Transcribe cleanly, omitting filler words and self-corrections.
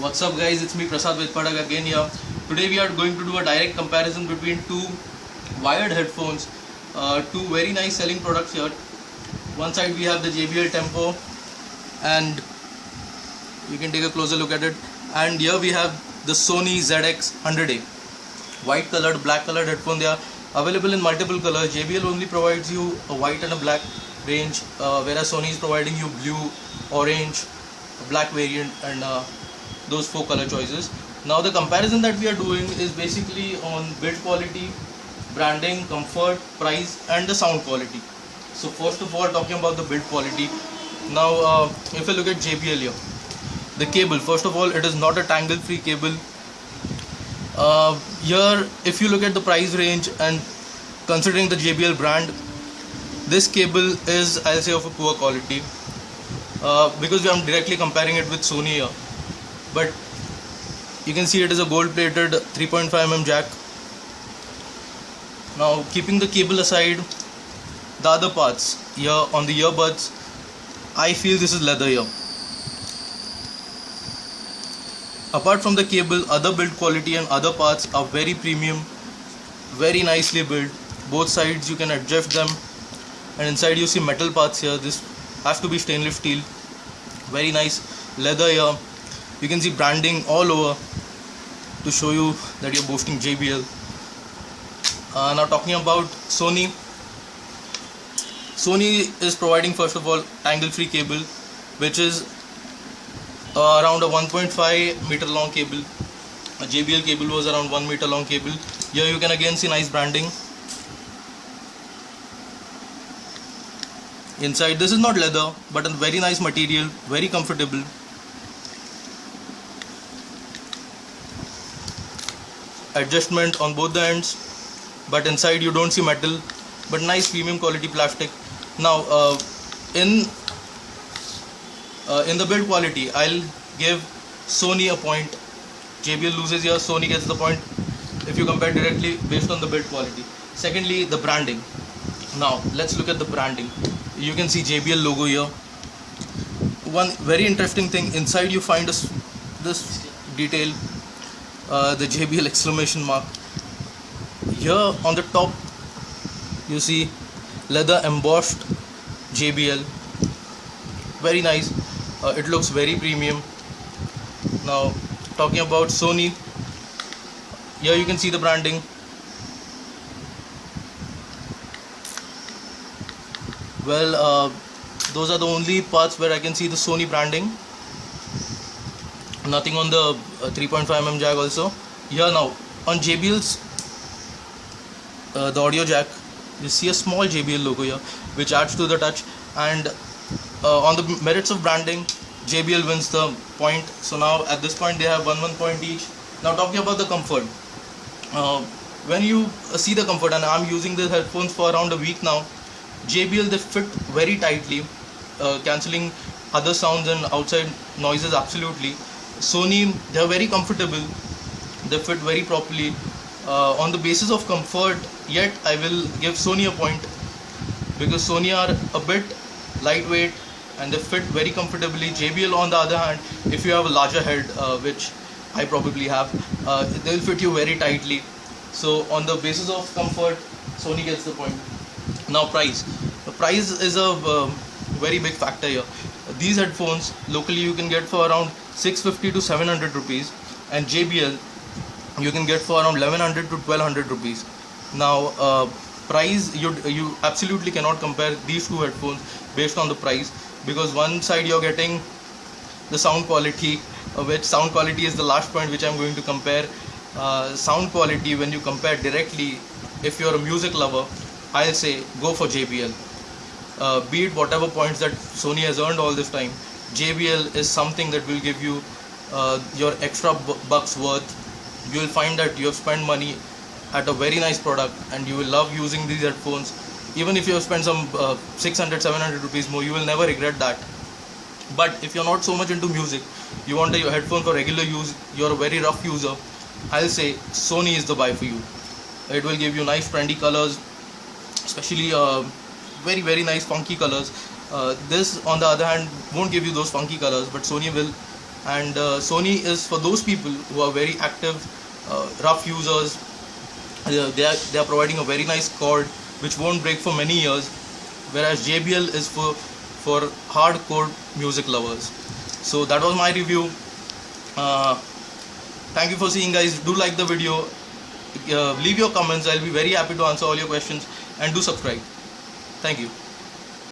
What's up guys, it's me Prasad Vedpadak again here. Today we are going to do a direct comparison between two wired headphones, two very nice selling products here. One side we have the JBL Tempo and you can take a closer look at it, and here we have the Sony ZX 100A. White colored, black colored headphone. They are available in multiple colors. JBL only provides you a white and a black range, whereas Sony is providing you blue, orange, black variant, and those four color choices. Now the comparison that we are doing is basically on build quality, branding, comfort, price, and the sound quality. So first of all, talking about the build quality. Now if you look at JBL here, the cable, first of all, it is not a tangle free cable. Here if you look at the price range and considering the JBL brand, this cable is, I'll say, of a poor quality, because I'm directly comparing it with Sony here. But you can see it is a gold plated 3.5mm jack. Now keeping the cable aside, the other parts here on the earbuds, I feel this is leather here. Apart from the cable, other build quality and other parts are very premium, very nicely built. Both sides you can adjust them, and inside you see metal parts here. This has to be stainless steel. Very nice leather here. You can see branding all over to show you that you're boasting JBL. Now talking about Sony. Sony is providing, first of all, tangle free cable, which is around a 1.5 meter long cable. A JBL cable was around 1 meter long cable. Here you can again see nice branding. Inside, this is not leather but a very nice material, very comfortable. Adjustment on both the ends, but inside you don't see metal, but nice premium quality plastic. Now in the build quality, I'll give Sony a point. JBL loses here, Sony gets the point if you compare directly based on the build quality. Secondly, the branding. Now let's look at the branding. You can see JBL logo here. One very interesting thing, inside you find this detail, the JBL exclamation mark. Here on the top you see leather embossed JBL. Very nice. It looks very premium. Now talking about Sony, here you can see the branding. Well, those are the only parts where I can see the Sony branding. Nothing on the 3.5mm jack also. Here now on JBL's the audio jack, you see a small JBL logo here, which adds to the touch. And on the merits of branding, JBL wins the point. So now at this point they have 1 point each. Now talking about the comfort, when you see the comfort, and I'm using these headphones for around a week now, JBL, they fit very tightly, cancelling other sounds and outside noises absolutely. Sony, they are very comfortable, they fit very properly. On the basis of comfort, yet I will give Sony a point, because Sony are a bit lightweight and they fit very comfortably. JBL on the other hand, if you have a larger head, which I probably have, they will fit you very tightly. So on the basis of comfort, Sony gets the point. Now price. The price is a very big factor here. These headphones locally you can get for around 650 to 700 rupees, and JBL you can get for around 1100 to 1200 rupees. Now price, you absolutely cannot compare these two headphones based on the price, because one side you're getting the sound quality, which sound quality is the last point which I'm going to compare. Sound quality, when you compare directly, if you're a music lover, I'll say go for JBL. Be it whatever points that Sony has earned all this time, JBL is something that will give you your extra bucks worth. You will find that you have spent money at a very nice product and you will love using these headphones. Even if you have spent some 600-700 rupees more, you will never regret that. But if you're not so much into music, you want your headphone for regular use, you're a very rough user, I'll say Sony is the buy for you. It will give you nice trendy colors, especially very nice funky colors. This on the other hand won't give you those funky colors, but Sony will and Sony is for those people who are very active, rough users. They are providing a very nice cord which won't break for many years, whereas JBL is for hardcore music lovers. So that was my review. Thank you for seeing, guys. Do like the video, leave your comments. I'll be very happy to answer all your questions, and do subscribe. Thank you.